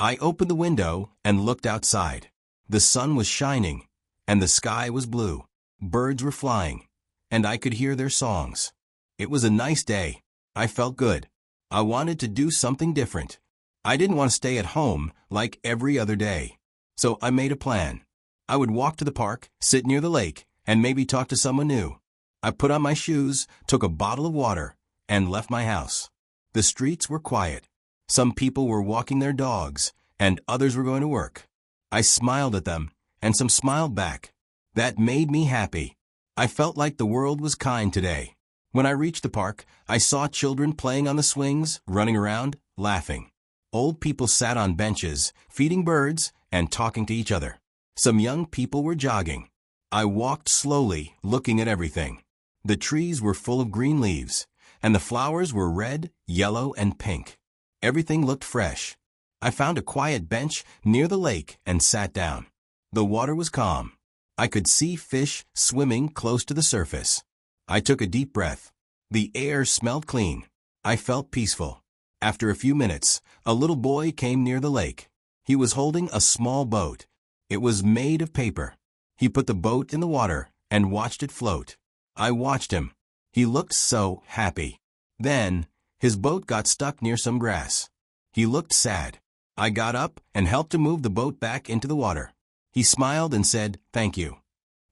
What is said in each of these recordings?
I opened the window and looked outside. The sun was shining, and the sky was blue. Birds were flying, and I could hear their songs. It was a nice day. I felt good. I wanted to do something different. I didn't want to stay at home like every other day. So I made a plan. I would walk to the park, sit near the lake, and maybe talk to someone new. I put on my shoes, took a bottle of water, and left my house. The streets were quiet. Some people were walking their dogs, and others were going to work. I smiled at them, and some smiled back. That made me happy. I felt like the world was kind today. When I reached the park, I saw children playing on the swings, running around, laughing. Old people sat on benches, feeding birds, and talking to each other. Some young people were jogging. I walked slowly, looking at everything. The trees were full of green leaves, and the flowers were red, yellow, and pink. Everything looked fresh. I found a quiet bench near the lake and sat down. The water was calm. I could see fish swimming close to the surface. I took a deep breath. The air smelled clean. I felt peaceful. After a few minutes, a little boy came near the lake. He was holding a small boat. It was made of paper. He put the boat in the water and watched it float. I watched him. He looked so happy. Then, his boat got stuck near some grass. He looked sad. I got up and helped him move the boat back into the water. He smiled and said, "Thank you."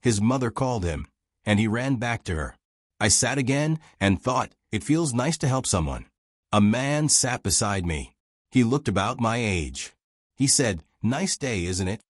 His mother called him, and he ran back to her. I sat again and thought, it feels nice to help someone. A man sat beside me. He looked about my age. He said, "Nice day, isn't it?"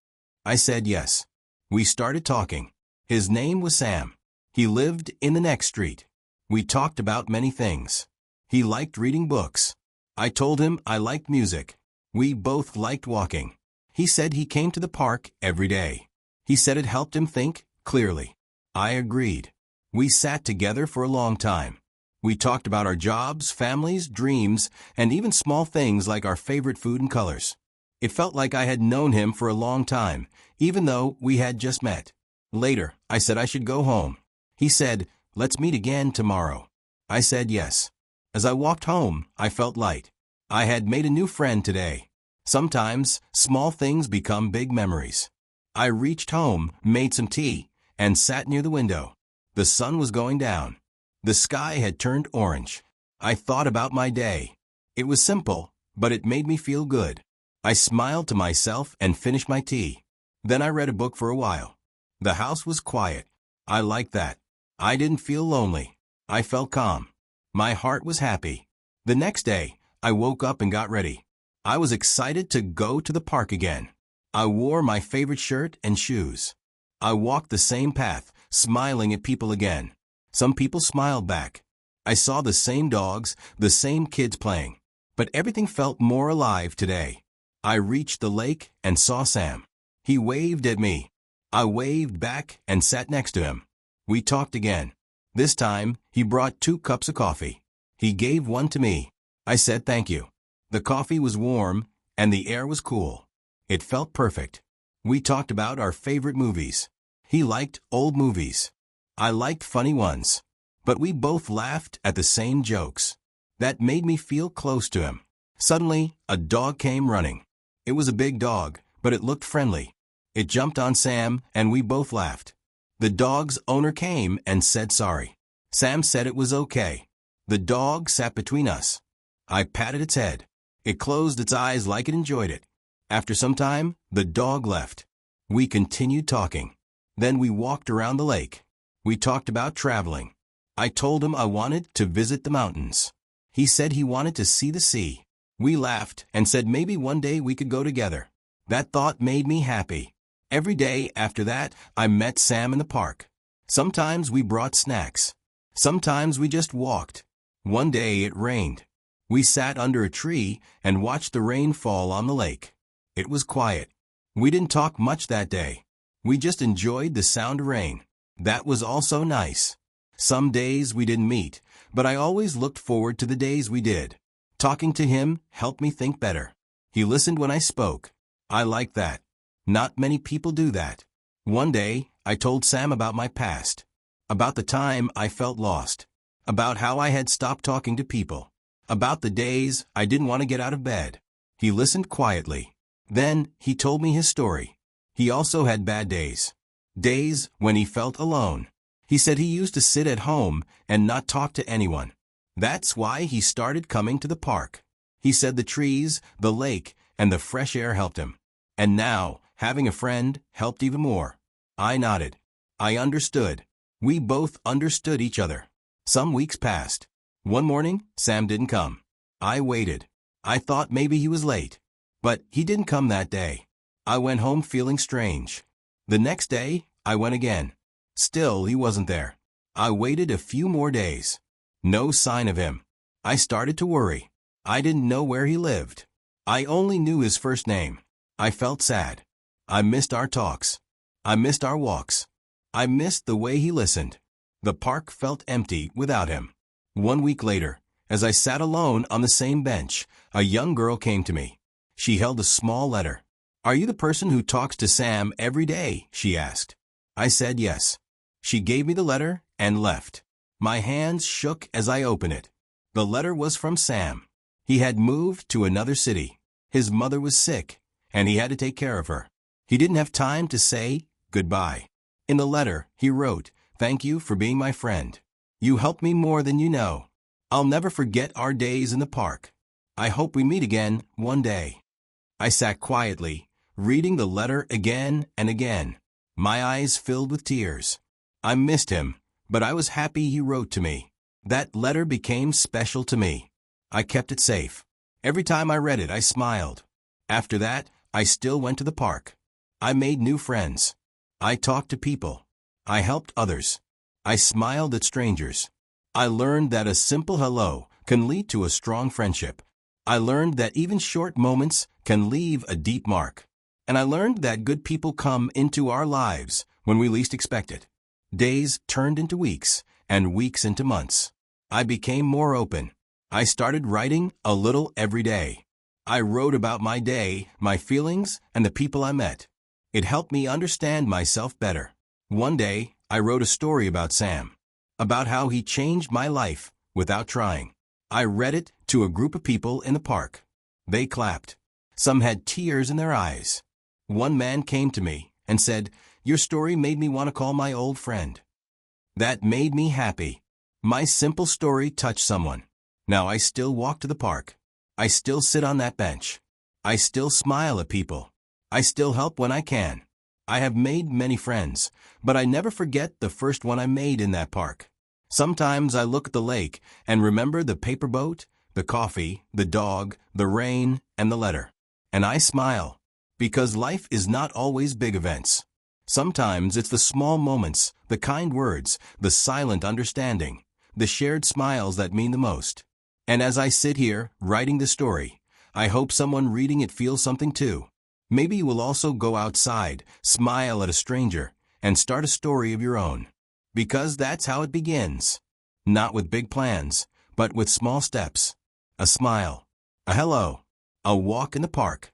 I said yes. We started talking. His name was Sam. He lived in the next street. We talked about many things. He liked reading books. I told him I liked music. We both liked walking. He said he came to the park every day. He said it helped him think clearly. I agreed. We sat together for a long time. We talked about our jobs, families, dreams, and even small things like our favorite food and colors. It felt like I had known him for a long time, even though we had just met. Later, I said I should go home. He said, "Let's meet again tomorrow." I said yes. As I walked home, I felt light. I had made a new friend today. Sometimes, small things become big memories. I reached home, made some tea, and sat near the window. The sun was going down. The sky had turned orange. I thought about my day. It was simple, but it made me feel good. I smiled to myself and finished my tea. Then I read a book for a while. The house was quiet. I liked that. I didn't feel lonely. I felt calm. My heart was happy. The next day, I woke up and got ready. I was excited to go to the park again. I wore my favorite shirt and shoes. I walked the same path, smiling at people again. Some people smiled back. I saw the same dogs, the same kids playing. But everything felt more alive today. I reached the lake and saw Sam. He waved at me. I waved back and sat next to him. We talked again. This time, he brought 2 cups of coffee. He gave one to me. I said thank you. The coffee was warm, and the air was cool. It felt perfect. We talked about our favorite movies. He liked old movies. I liked funny ones. But we both laughed at the same jokes. That made me feel close to him. Suddenly, a dog came running. It was a big dog, but it looked friendly. It jumped on Sam, and we both laughed. The dog's owner came and said sorry. Sam said it was okay. The dog sat between us. I patted its head. It closed its eyes like it enjoyed it. After some time, the dog left. We continued talking. Then we walked around the lake. We talked about traveling. I told him I wanted to visit the mountains. He said he wanted to see the sea. We laughed and said maybe one day we could go together. That thought made me happy. Every day after that, I met Sam in the park. Sometimes we brought snacks. Sometimes we just walked. One day it rained. We sat under a tree and watched the rain fall on the lake. It was quiet. We didn't talk much that day. We just enjoyed the sound of rain. That was also nice. Some days we didn't meet, but I always looked forward to the days we did. Talking to him helped me think better. He listened when I spoke. I liked that. Not many people do that. One day, I told Sam about my past. About the time I felt lost. About how I had stopped talking to people. About the days I didn't want to get out of bed. He listened quietly. Then he told me his story. He also had bad days. Days when he felt alone. He said he used to sit at home and not talk to anyone. That's why he started coming to the park. He said the trees, the lake, and the fresh air helped him. And now, having a friend helped even more. I nodded. I understood. We both understood each other. Some weeks passed. One morning, Sam didn't come. I waited. I thought maybe he was late. But he didn't come that day. I went home feeling strange. The next day, I went again. Still, he wasn't there. I waited a few more days. No sign of him. I started to worry. I didn't know where he lived. I only knew his first name. I felt sad. I missed our talks. I missed our walks. I missed the way he listened. The park felt empty without him. 1 week later, as I sat alone on the same bench, a young girl came to me. She held a small letter. "Are you the person who talks to Sam every day?" she asked. I said yes. She gave me the letter and left. My hands shook as I opened it. The letter was from Sam. He had moved to another city. His mother was sick, and he had to take care of her. He didn't have time to say goodbye. In the letter, he wrote, "Thank you for being my friend. You helped me more than you know. I'll never forget our days in the park. I hope we meet again one day." I sat quietly, reading the letter again and again. My eyes filled with tears. I missed him, but I was happy he wrote to me. That letter became special to me. I kept it safe. Every time I read it, I smiled. After that, I still went to the park. I made new friends. I talked to people. I helped others. I smiled at strangers. I learned that a simple hello can lead to a strong friendship. I learned that even short moments can leave a deep mark. And I learned that good people come into our lives when we least expect it. Days turned into weeks, and weeks into months. I became more open. I started writing a little every day. I wrote about my day, my feelings, and the people I met. It helped me understand myself better. One day, I wrote a story about Sam, about how he changed my life without trying. I read it to a group of people in the park. They clapped. Some had tears in their eyes. One man came to me and said, "Your story made me want to call my old friend." That made me happy. My simple story touched someone. Now I still walk to the park. I still sit on that bench. I still smile at people. I still help when I can. I have made many friends, but I never forget the first one I made in that park. Sometimes I look at the lake and remember the paper boat, the coffee, the dog, the rain, and the letter. And I smile, because life is not always big events. Sometimes it's the small moments, the kind words, the silent understanding, the shared smiles that mean the most. And as I sit here, writing the story, I hope someone reading it feels something too. Maybe you will also go outside, smile at a stranger, and start a story of your own. Because that's how it begins. Not with big plans, but with small steps. A smile, a hello, a walk in the park.